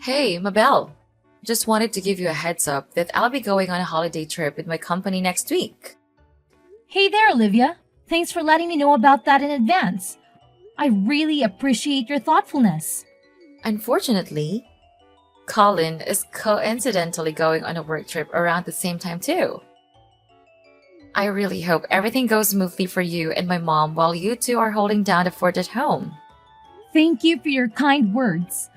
Hey, Mabel. Just wanted to give you a heads up that I'll be going on a holiday trip with my company next week. Hey there, Olivia. Thanks for letting me know about that in advance. I really appreciate your thoughtfulness. Unfortunately, Colin is coincidentally going on a work trip around the same time, too. I really hope everything goes smoothly for you and my mom while you two are holding down the fort at home. Thank you for your kind words.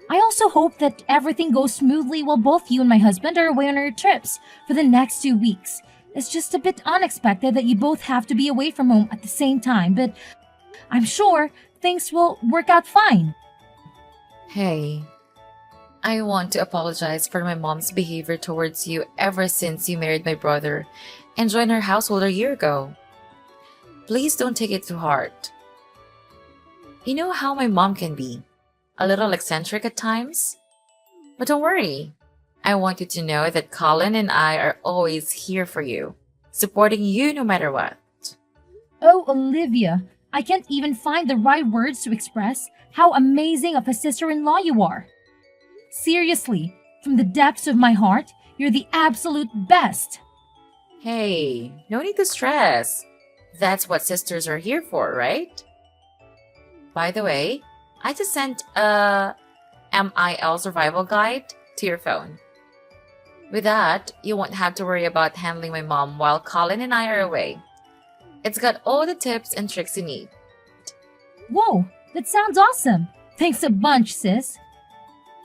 I also hope that everything goes smoothly while both you and my husband are away on our trips for the next 2 weeks. It's just a bit unexpected that you both have to be away from home at the same time, but I'm sure things will work out fine. Hey, I want to apologize for my mom's behavior towards you ever since you married my brother and joined our household a year ago. Please don't take it too hard. You know how my mom can be, a little eccentric at times? But don't worry. I want you to know that Colin and I are always here for you, supporting you no matter what. Oh, Olivia, I can't even find the right words to express how amazing of a sister in law you are. Seriously, from the depths of my heart, you're the absolute best. Hey, no need to stress. That's what sisters are here for, right? By the way, I just sent a MIL survival guide to your phone. With that, you won't have to worry about handling my mom while Colin and I are away. It's got all the tips and tricks you need. Whoa, that sounds awesome. Thanks a bunch, sis.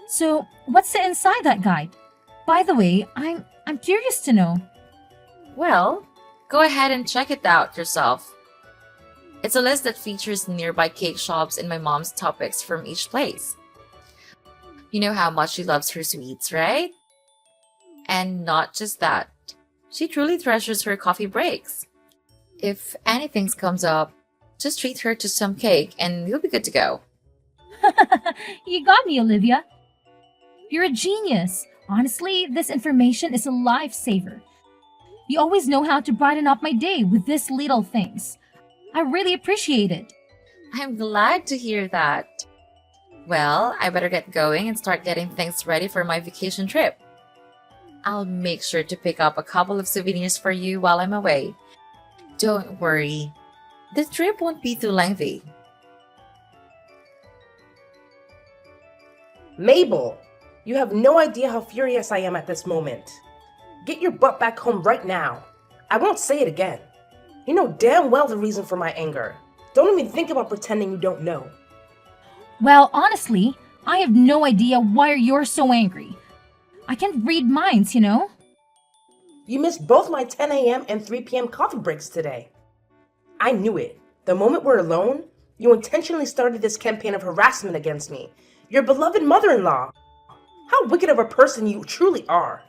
So, what's the inside that guide? By the way, I'm curious to know. Well, go ahead and check it out yourself. It's a list that features nearby cake shops and my mom's topics from each place. You know how much she loves her sweets, right? And not just that, she truly treasures her coffee breaks. If anything comes up, just treat her to some cake and you'll be good to go. You got me, Olivia. You're a genius. Honestly, this information is a lifesaver. You always know how to brighten up my day with these little things. I really appreciate it. I'm glad to hear that. Well, I better get going and start getting things ready for my vacation trip. I'll make sure to pick up a couple of souvenirs for you while I'm away. Don't worry, the trip won't be too lengthy. Mabel, you have no idea how furious I am at this moment. Get your butt back home right now. I won't say it again. You know damn well the reason for my anger. Don't even think about pretending you don't know. Well, honestly, I have no idea why you're so angry. I can't read minds, you know? You missed both my 10 a.m. and 3 p.m. coffee breaks today. I knew it. The moment we're alone, you intentionally started this campaign of harassment against me, your beloved mother-in-law. How wicked of a person you truly are.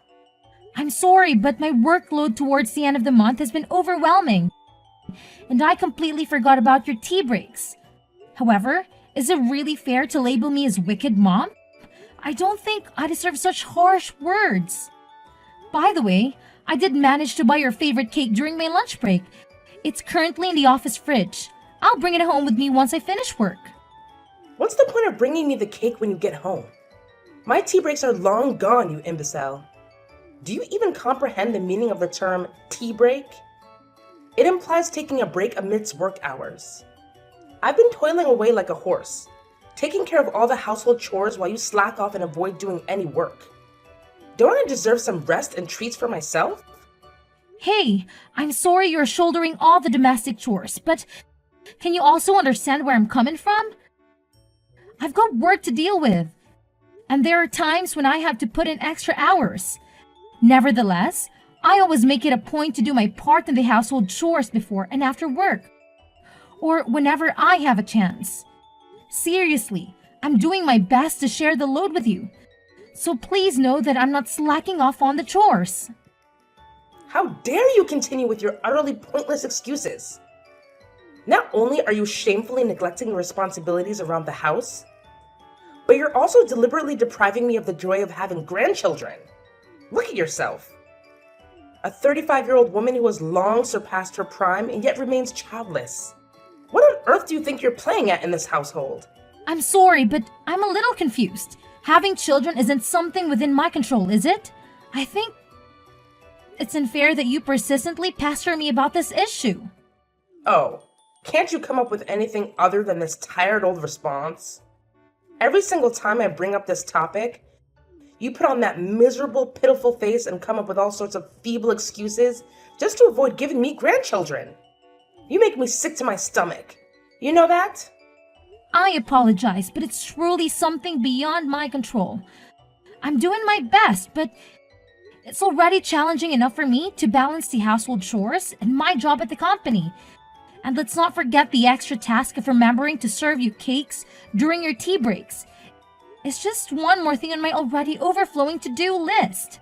I'm sorry, but my workload towards the end of the month has been overwhelming. And I completely forgot about your tea breaks. However, is it really fair to label me as wicked, Mom? I don't think I deserve such harsh words. By the way, I did manage to buy your favorite cake during my lunch break. It's currently in the office fridge. I'll bring it home with me once I finish work. What's the point of bringing me the cake when you get home? My tea breaks are long gone, you imbecile. Do you even comprehend the meaning of the term tea break? It implies taking a break amidst work hours. I've been toiling away like a horse, taking care of all the household chores while you slack off and avoid doing any work. Don't I deserve some rest and treats for myself? Hey, I'm sorry you're shouldering all the domestic chores, but can you also understand where I'm coming from? I've got work to deal with, and there are times when I have to put in extra hours. Nevertheless, I always make it a point to do my part in the household chores before and after work, or whenever I have a chance. Seriously, I'm doing my best to share the load with you, so please know that I'm not slacking off on the chores. How dare you continue with your utterly pointless excuses? Not only are you shamefully neglecting your responsibilities around the house, but you're also deliberately depriving me of the joy of having grandchildren. Look at yourself. A 35-year-old woman who has long surpassed her prime and yet remains childless. What on earth do you think you're playing at in this household? I'm sorry, but I'm a little confused. Having children isn't something within my control, is it? I think it's unfair that you persistently pester me about this issue. Oh, can't you come up with anything other than this tired old response? Every single time I bring up this topic, you put on that miserable, pitiful face and come up with all sorts of feeble excuses just to avoid giving me grandchildren. You make me sick to my stomach. You know that? I apologize, but it's truly something beyond my control. I'm doing my best, but it's already challenging enough for me to balance the household chores and my job at the company. And let's not forget the extra task of remembering to serve you cakes during your tea breaks. It's just one more thing on my already overflowing to-do list.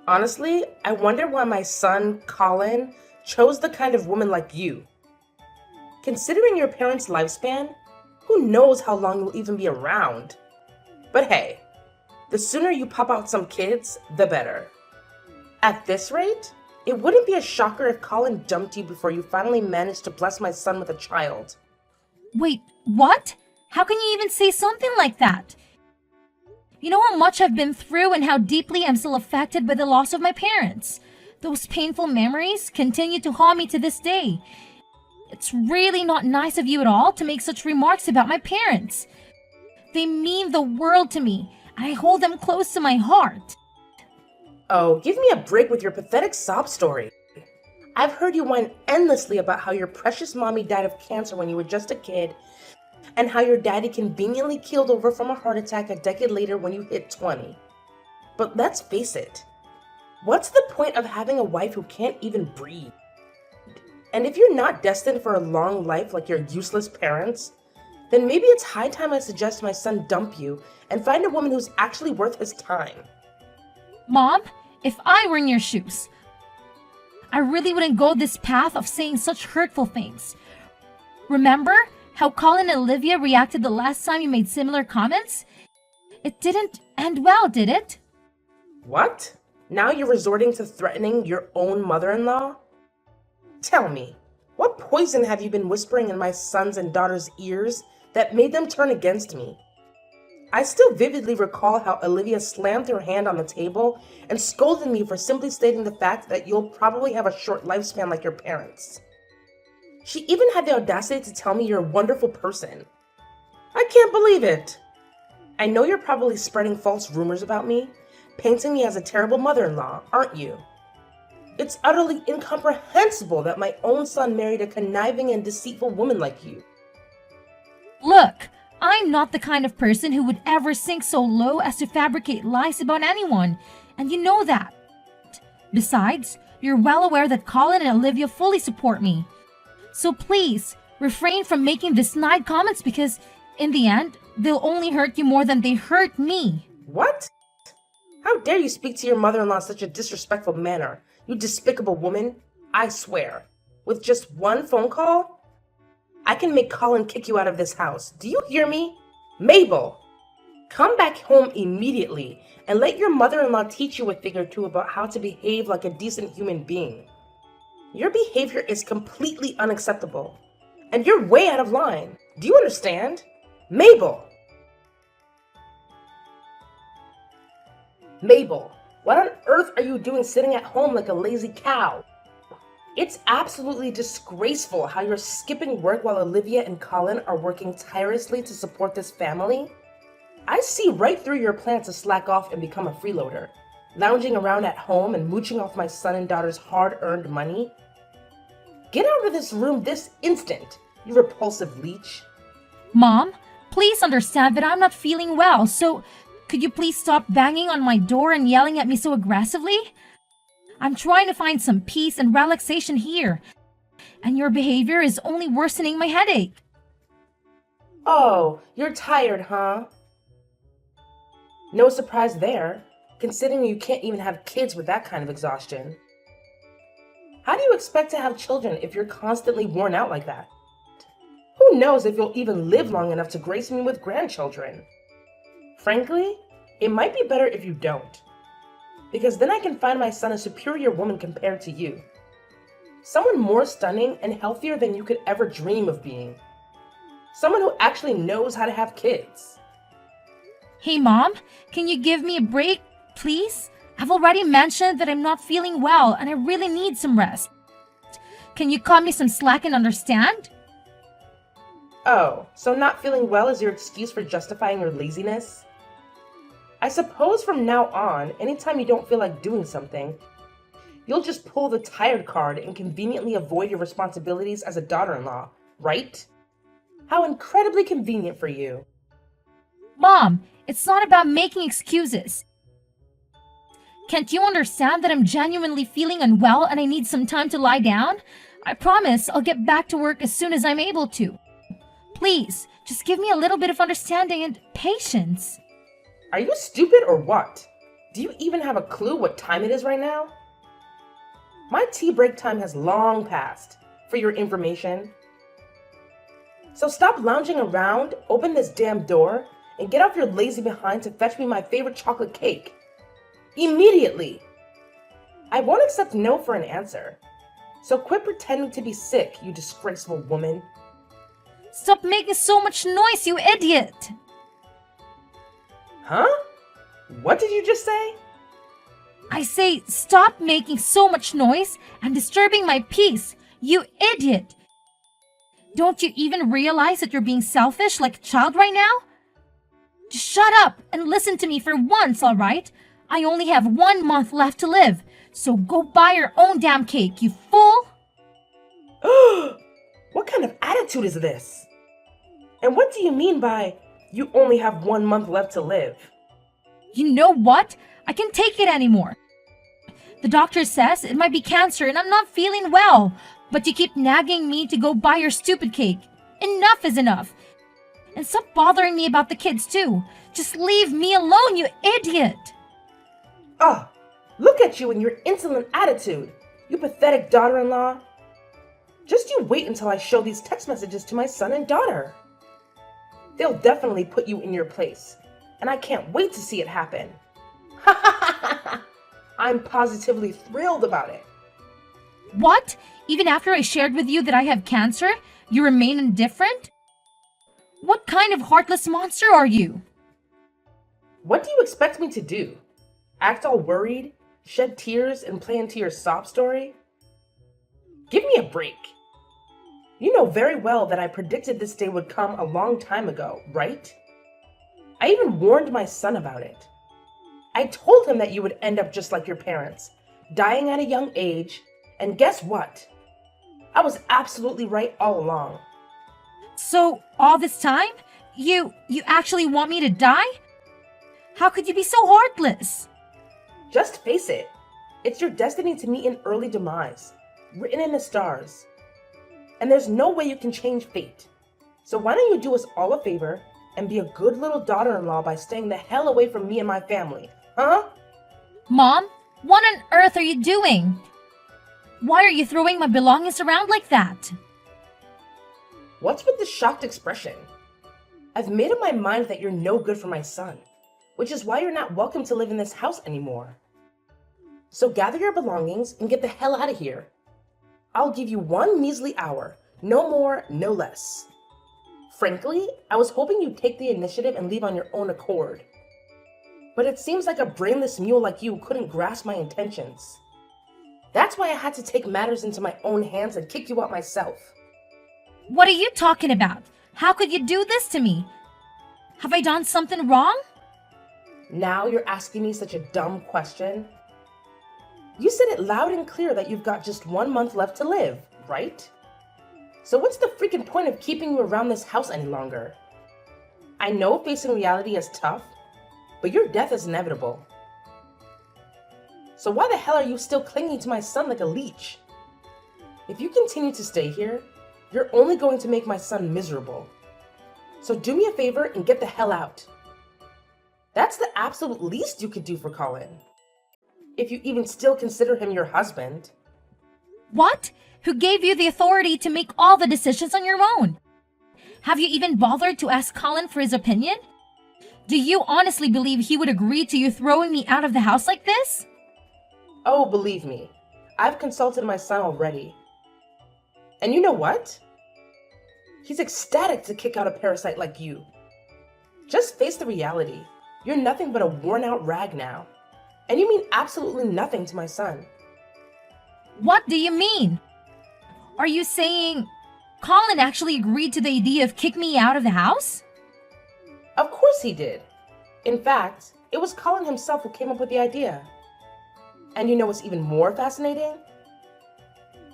Honestly, I wonder why my son, Colin, chose the kind of woman like you. Considering your parents' lifespan, who knows how long you'll even be around? But hey, the sooner you pop out some kids, the better. At this rate, it wouldn't be a shocker if Colin dumped you before you finally managed to bless my son with a child. Wait, what? How can you even say something like that? You know how much I've been through and how deeply I'm still affected by the loss of my parents. Those painful memories continue to haunt me to this day. It's really not nice of you at all to make such remarks about my parents. They mean the world to me, and I hold them close to my heart. Oh, give me a break with your pathetic sob story. I've heard you whine endlessly about how your precious mommy died of cancer when you were just a kid, and how your daddy conveniently keeled over from a heart attack a decade later when you hit 20. But let's face it, what's the point of having a wife who can't even breathe? And if you're not destined for a long life like your useless parents, then maybe it's high time I suggest my son dump you and find a woman who's actually worth his time. Mom, if I were in your shoes, I really wouldn't go this path of saying such hurtful things. Remember how Colin and Olivia reacted the last time you made similar comments? It didn't end well, did it? What? Now you're resorting to threatening your own mother-in-law? Tell me, what poison have you been whispering in my sons and daughters' ears that made them turn against me? I still vividly recall how Olivia slammed her hand on the table and scolded me for simply stating the fact that you'll probably have a short lifespan like your parents. She even had the audacity to tell me you're a wonderful person. I can't believe it. I know you're probably spreading false rumors about me, painting me as a terrible mother-in-law, aren't you? It's utterly incomprehensible that my own son married a conniving and deceitful woman like you. Look, I'm not the kind of person who would ever sink so low as to fabricate lies about anyone, and you know that. Besides, you're well aware that Colin and Olivia fully support me. So please, refrain from making these snide comments because, in the end, they'll only hurt you more than they hurt me. What? How dare you speak to your mother-in-law in such a disrespectful manner, you despicable woman? I swear, with just one phone call, I can make Colin kick you out of this house. Do you hear me? Mabel, come back home immediately and let your mother-in-law teach you a thing or two about how to behave like a decent human being. Your behavior is completely unacceptable, and you're way out of line. Do you understand? Mabel! Mabel, what on earth are you doing sitting at home like a lazy cow? It's absolutely disgraceful how you're skipping work while Olivia and Colin are working tirelessly to support this family. I see right through your plan to slack off and become a freeloader, lounging around at home and mooching off my son and daughter's hard-earned money. Get out of this room this instant, you repulsive leech. Mom, please understand that I'm not feeling well, so could you please stop banging on my door and yelling at me so aggressively? I'm trying to find some peace and relaxation here, and your behavior is only worsening my headache. Oh, you're tired, huh? No surprise there, considering you can't even have kids with that kind of exhaustion. How do you expect to have children if you're constantly worn out like that? Who knows if you'll even live long enough to grace me with grandchildren? Frankly, it might be better if you don't, because then I can find my son a superior woman compared to you. Someone more stunning and healthier than you could ever dream of being. Someone who actually knows how to have kids. Hey, Mom, can you give me a break, please? I've already mentioned that I'm not feeling well and I really need some rest. Can you cut me some slack and understand? Oh, so not feeling well is your excuse for justifying your laziness? I suppose from now on, anytime you don't feel like doing something, you'll just pull the tired card and conveniently avoid your responsibilities as a daughter-in-law, right? How incredibly convenient for you. Mom, it's not about making excuses. Can't you understand that I'm genuinely feeling unwell and I need some time to lie down? I promise I'll get back to work as soon as I'm able to. Please, just give me a little bit of understanding and patience. Are you stupid or what? Do you even have a clue what time it is right now? My tea break time has long passed, for your information. So stop lounging around, open this damn door, and get off your lazy behind to fetch me my favorite chocolate cake. Immediately! I won't accept no for an answer. So quit pretending to be sick, you disgraceful woman. Stop making so much noise, you idiot! Huh? What did you just say? I say, stop making so much noise and disturbing my peace, you idiot! Don't you even realize that you're being selfish like a child right now? Just shut up and listen to me for once, alright? I only have 1 month left to live, so go buy your own damn cake, you fool! What kind of attitude is this? And what do you mean by, you only have 1 month left to live? You know what? I can't take it anymore. The doctor says it might be cancer and I'm not feeling well, but you keep nagging me to go buy your stupid cake. Enough is enough. And stop bothering me about the kids too. Just leave me alone, you idiot! Ah, look at you and your insolent attitude, you pathetic daughter-in-law. Just you wait until I show these text messages to my son and daughter. They'll definitely put you in your place, and I can't wait to see it happen. Ha ha ha ha! I'm positively thrilled about it. What? Even after I shared with you that I have cancer, you remain indifferent? What kind of heartless monster are you? What do you expect me to do? Act all worried, shed tears, and play into your sob story? Give me a break. You know very well that I predicted this day would come a long time ago, right? I even warned my son about it. I told him that you would end up just like your parents, dying at a young age, and guess what? I was absolutely right all along. So, all this time, you actually want me to die? How could you be so heartless? Just face it. It's your destiny to meet an early demise, written in the stars. And there's no way you can change fate. So why don't you do us all a favor and be a good little daughter-in-law by staying the hell away from me and my family, huh? Mom, what on earth are you doing? Why are you throwing my belongings around like that? What's with the shocked expression? I've made up my mind that you're no good for my son, which is why you're not welcome to live in this house anymore. So gather your belongings and get the hell out of here. I'll give you 1 measly hour, no more, no less. Frankly, I was hoping you'd take the initiative and leave on your own accord. But it seems like a brainless mule like you couldn't grasp my intentions. That's why I had to take matters into my own hands and kick you out myself. What are you talking about? How could you do this to me? Have I done something wrong? Now you're asking me such a dumb question? You said it loud and clear that you've got just 1 month left to live, right? So what's the freaking point of keeping you around this house any longer? I know facing reality is tough, but your death is inevitable. So why the hell are you still clinging to my son like a leech? If you continue to stay here, you're only going to make my son miserable. So do me a favor and get the hell out. That's the absolute least you could do for Colin. If you even still consider him your husband. What? Who gave you the authority to make all the decisions on your own? Have you even bothered to ask Colin for his opinion? Do you honestly believe he would agree to you throwing me out of the house like this? Oh, believe me, I've consulted my son already. And you know what? He's ecstatic to kick out a parasite like you. Just face the reality. You're nothing but a worn out rag now. And you mean absolutely nothing to my son. What do you mean? Are you saying Colin actually agreed to the idea of kicking me out of the house? Of course he did. In fact, it was Colin himself who came up with the idea. And you know what's even more fascinating?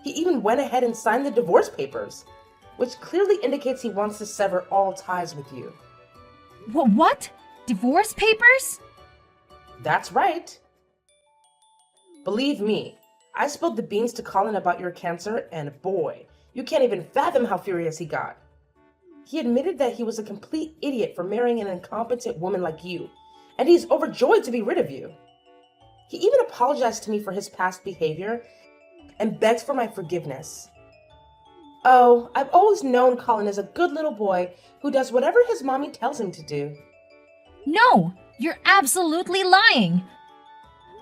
He even went ahead and signed the divorce papers, which clearly indicates he wants to sever all ties with you. What? Divorce papers? That's right. Believe me, I spilled the beans to Colin about your cancer, and boy, you can't even fathom how furious he got. He admitted that he was a complete idiot for marrying an incompetent woman like you, and he's overjoyed to be rid of you. He even apologized to me for his past behavior and begs for my forgiveness. Oh, I've always known Colin is a good little boy who does whatever his mommy tells him to do. No, you're absolutely lying.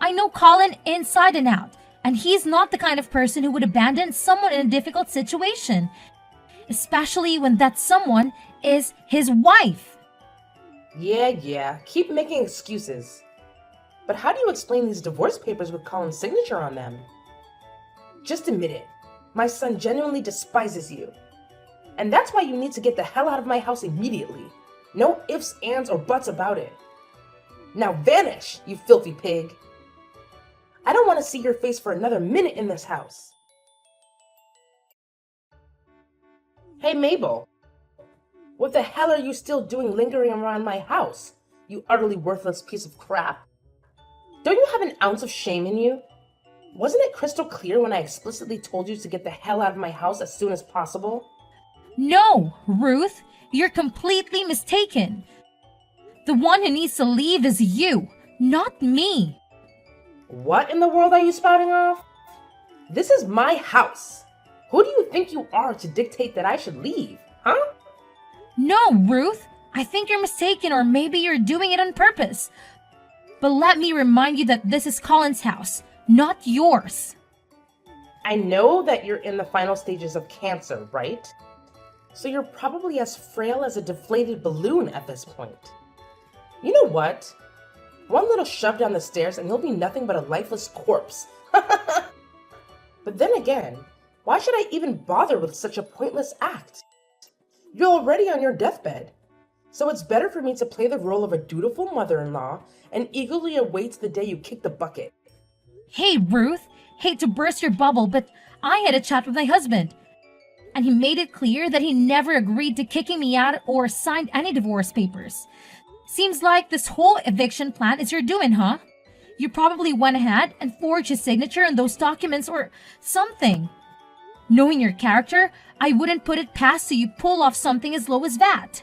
I know Colin inside and out, and he's not the kind of person who would abandon someone in a difficult situation, especially when that someone is his wife. Yeah, keep making excuses. But how do you explain these divorce papers with Colin's signature on them? Just admit it. My son genuinely despises you. And that's why you need to get the hell out of my house immediately. No ifs, ands, or buts about it. Now vanish, you filthy pig. I don't want to see your face for another minute in this house. Hey, Mabel. What the hell are you still doing lingering around my house, you utterly worthless piece of crap? Don't you have an ounce of shame in you? Wasn't it crystal clear when I explicitly told you to get the hell out of my house as soon as possible? No, Ruth, you're completely mistaken. The one who needs to leave is you, not me. What in the world are you spouting off? This is my house. Who do you think you are to dictate that I should leave, huh? No, Ruth, I think you're mistaken, or maybe you're doing it on purpose. But let me remind you that this is Colin's house, not yours. I know that you're in the final stages of cancer, right? So you're probably as frail as a deflated balloon at this point. You know what? One little shove down the stairs and you'll be nothing but a lifeless corpse. But then again, why should I even bother with such a pointless act? You're already on your deathbed. So it's better for me to play the role of a dutiful mother-in-law and eagerly await the day you kick the bucket. Hey, Ruth, hate to burst your bubble, but I had a chat with my husband. And he made it clear that he never agreed to kicking me out or signed any divorce papers. Seems like this whole eviction plan is your doing, huh? You probably went ahead and forged his signature on those documents or something. Knowing your character, I wouldn't put it past you pull off something as low as that.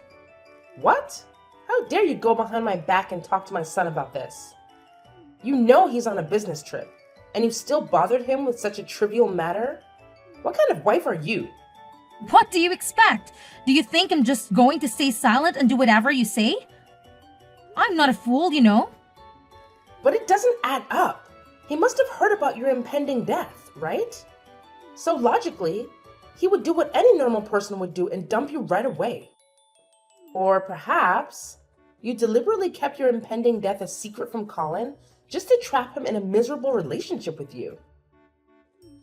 What? How dare you go behind my back and talk to my son about this? You know he's on a business trip, and you still bothered him with such a trivial matter? What kind of wife are you? What do you expect? Do you think I'm just going to stay silent and do whatever you say? I'm not a fool, you know. But it doesn't add up. He must have heard about your impending death, right? So logically, he would do what any normal person would do and dump you right away. Or perhaps you deliberately kept your impending death a secret from Colin just to trap him in a miserable relationship with you.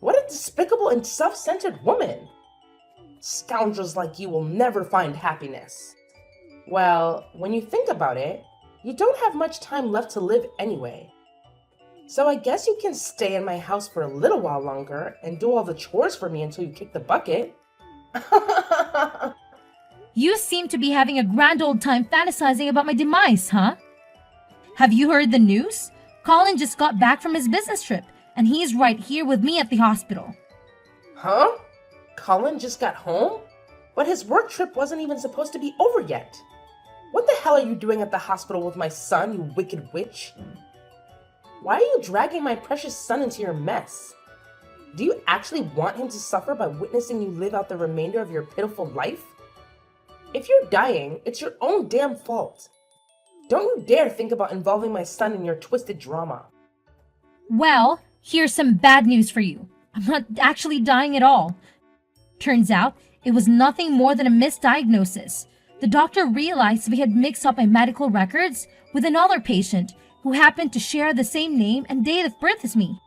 What a despicable and self-centered woman! Scoundrels like you will never find happiness. Well, when you think about it, you don't have much time left to live anyway. So I guess you can stay in my house for a little while longer and do all the chores for me until you kick the bucket. You seem to be having a grand old time fantasizing about my demise, huh? Have you heard the news? Colin just got back from his business trip, and he's right here with me at the hospital. Huh? Colin just got home? But his work trip wasn't even supposed to be over yet. What the hell are you doing at the hospital with my son, you wicked witch? Why are you dragging my precious son into your mess? Do you actually want him to suffer by witnessing you live out the remainder of your pitiful life? If you're dying, it's your own damn fault. Don't you dare think about involving my son in your twisted drama. Well, here's some bad news for you. I'm not actually dying at all. Turns out, it was nothing more than a misdiagnosis. the doctor realized we had mixed up my medical records with another patient who happened to share the same name and date of birth as me.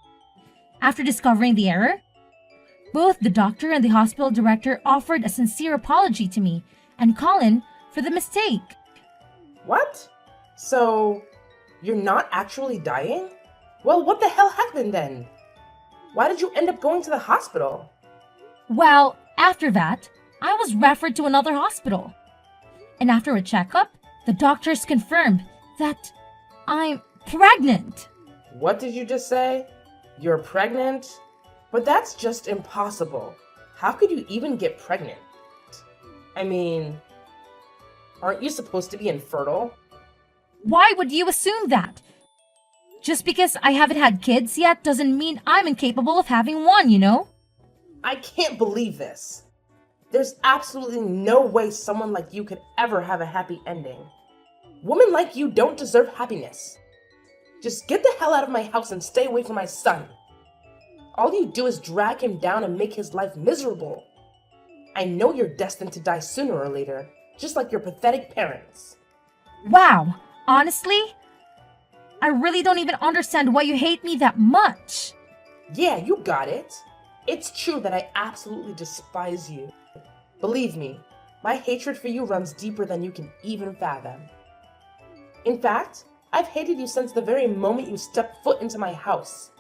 After discovering the error, both the doctor and the hospital director offered a sincere apology to me and Colin for the mistake. What? So, you're not actually dying? Well, what the hell happened then? Why did you end up going to the hospital? Well, after that, I was referred to another hospital. And after a checkup, the doctors confirmed that I'm pregnant. What did you just say? You're pregnant? But that's just impossible. How could you even get pregnant? I mean, aren't you supposed to be infertile? Why would you assume that? Just because I haven't had kids yet doesn't mean I'm incapable of having one, you know? I can't believe this. There's absolutely no way someone like you could ever have a happy ending. Women like you don't deserve happiness. Just get the hell out of my house and stay away from my son. All you do is drag him down and make his life miserable. I know you're destined to die sooner or later, just like your pathetic parents. Wow, honestly, I really don't even understand why you hate me that much. Yeah, you got it. It's true that I absolutely despise you. Believe me, my hatred for you runs deeper than you can even fathom. In fact, I've hated you since the very moment you stepped foot into my house.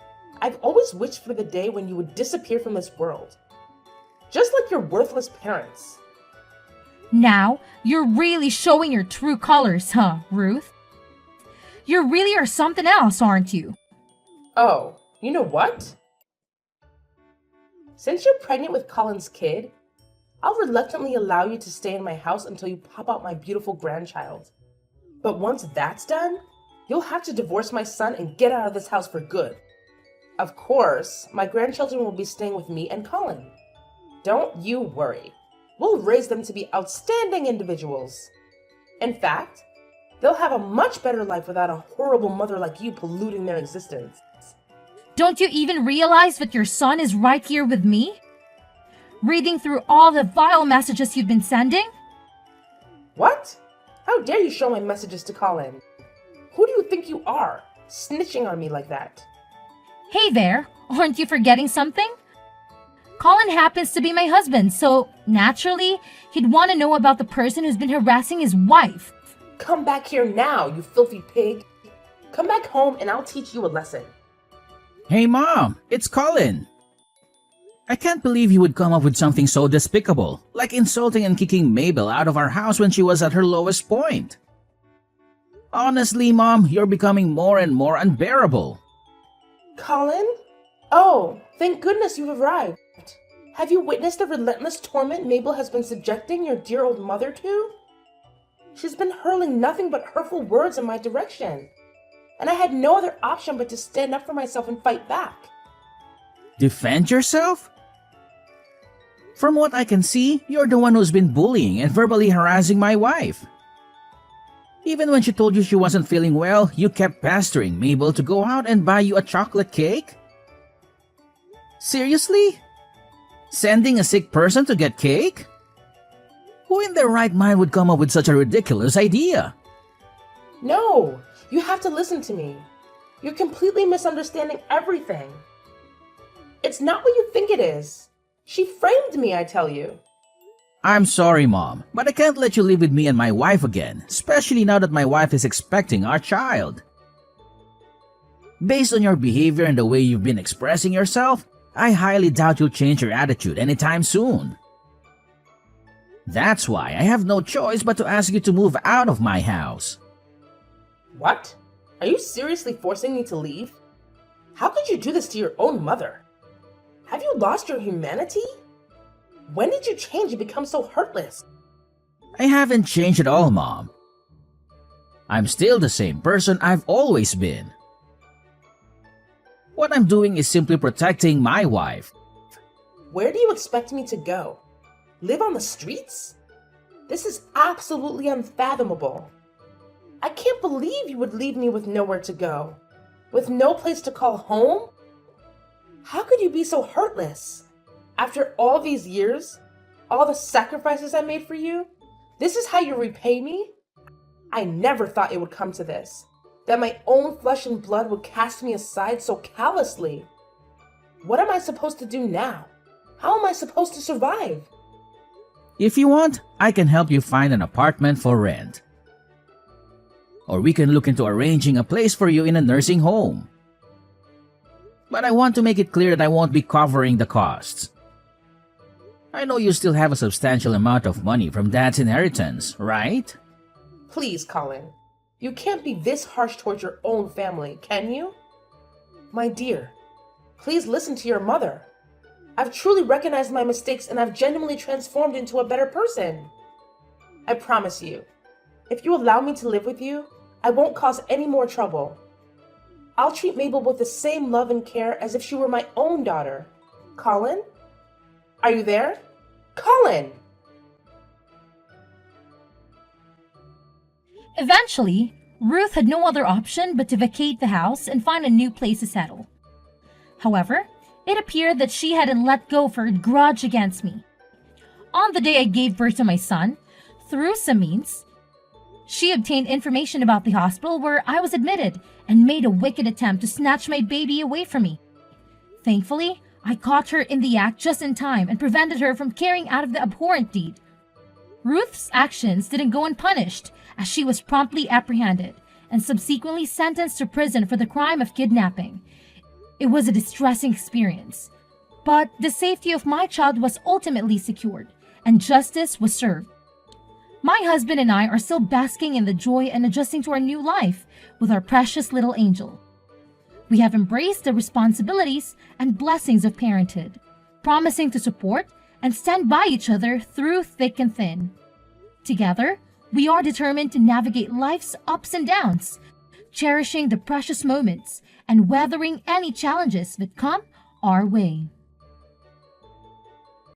I've always wished for the day when you would disappear from this world. Just like your worthless parents. Now, you're really showing your true colors, huh, Ruth? You really are something else, aren't you? Oh, you know what? Since you're pregnant with Colin's kid, I'll reluctantly allow you to stay in my house until you pop out my beautiful grandchild. But once that's done, you'll have to divorce my son and get out of this house for good. Of course, my grandchildren will be staying with me and Colin. Don't you worry. We'll raise them to be outstanding individuals. In fact, they'll have a much better life without a horrible mother like you polluting their existence. Don't you even realize that your son is right here with me? Reading through all the vile messages you've been sending? What? How dare you show my messages to Colin? Who do you think you are, snitching on me like that? Hey there, aren't you forgetting something? Colin happens to be my husband, so naturally, he'd want to know about the person who's been harassing his wife. Come back here now, you filthy pig. Come back home and I'll teach you a lesson. Hey Mom, it's Colin. I can't believe you would come up with something so despicable, like insulting and kicking Mabel out of our house when she was at her lowest point. Honestly, Mom, you're becoming more and more unbearable. Colin? Oh, thank goodness you've arrived. Have you witnessed the relentless torment Mabel has been subjecting your dear old mother to? She's been hurling nothing but hurtful words in my direction. And I had no other option but to stand up for myself and fight back. Defend yourself? From what I can see, you're the one who's been bullying and verbally harassing my wife. Even when she told you she wasn't feeling well, you kept pestering Mabel to go out and buy you a chocolate cake? Seriously? Sending a sick person to get cake? Who in their right mind would come up with such a ridiculous idea? No, you have to listen to me. You're completely misunderstanding everything. It's not what you think it is. She framed me, I tell you. I'm sorry, Mom, but I can't let you live with me and my wife again, especially now that my wife is expecting our child. Based on your behavior and the way you've been expressing yourself, I highly doubt you'll change your attitude anytime soon. That's why I have no choice but to ask you to move out of my house. What? Are you seriously forcing me to leave? How could you do this to your own mother? Have you lost your humanity? When did you change and become so heartless? I haven't changed at all, Mom. I'm still the same person I've always been. What I'm doing is simply protecting my wife. Where do you expect me to go? Live on the streets? This is absolutely unfathomable. I can't believe you would leave me with nowhere to go, with no place to call home. How could you be so heartless? After all these years, all the sacrifices I made for you, This is how you repay me? I never thought it would come to this. That my own flesh and blood would cast me aside so callously. What am I supposed to do now? How am I supposed to survive? If you want, I can help you find an apartment for rent. Or we can look into arranging a place for you in a nursing home. But I want to make it clear that I won't be covering the costs. I know you still have a substantial amount of money from Dad's inheritance, right? Please, Colin. You can't be this harsh towards your own family, can you? My dear, please listen to your mother. I've truly recognized my mistakes and I've genuinely transformed into a better person. I promise you, if you allow me to live with you, I won't cause any more trouble. I'll treat Mabel with the same love and care as if she were my own daughter. Colin? Are you there? Colin! Eventually, Ruth had no other option but to vacate the house and find a new place to settle. However, it appeared that she hadn't let go of her grudge against me. On the day I gave birth to my son, through some means, she obtained information about the hospital where I was admitted and made a wicked attempt to snatch my baby away from me. Thankfully, I caught her in the act just in time and prevented her from carrying out of the abhorrent deed. Ruth's actions didn't go unpunished, as she was promptly apprehended and subsequently sentenced to prison for the crime of kidnapping. It was a distressing experience, but the safety of my child was ultimately secured, and justice was served. My husband and I are still basking in the joy and adjusting to our new life with our precious little angel. We have embraced the responsibilities and blessings of parenthood, promising to support and stand by each other through thick and thin. Together, we are determined to navigate life's ups and downs, cherishing the precious moments and weathering any challenges that come our way.